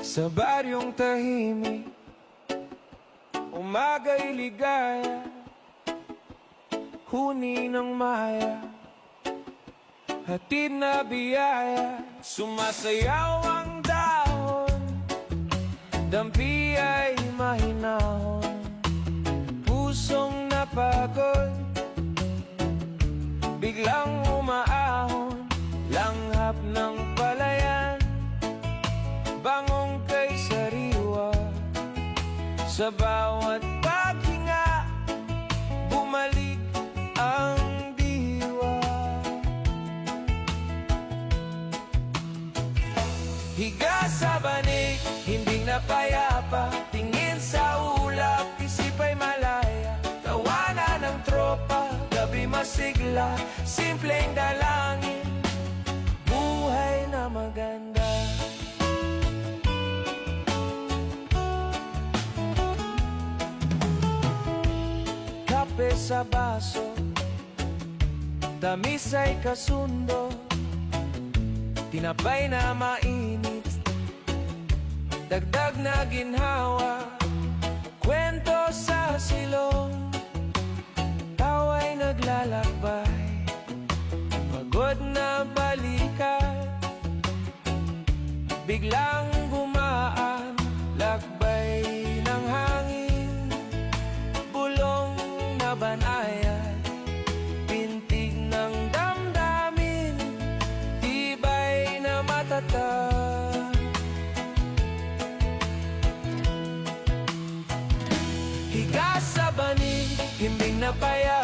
Sa baryong tahimik, umaga'y ligaya, huni ng maya, hatid na biyaya. Sumasayaw ang dahon, dampi ay mahinahon, pusong napagod, biglang umaahon, langhap ng palayan, bangong kay sariwa. Sa bawat paghinga, bumalik ang diwa. Higa sa banig, hindi na payapa, tingin sa ulap, isip ay malaya. Tawanan ng tropa, gabi masigla, simpleng dalangin, buhay na maganda. Kape sa baso, tamis ay kasundo, tinapay na mainit, dagdag na ginhawa, kwento sa silong, tawa'y naglalakbay, pagod na balikan, biglang gumaan, lakbay ng hangin, bulong na banayad, pintig ng damdamin, tibay na matatag. Higa sa banig, himbing na paya,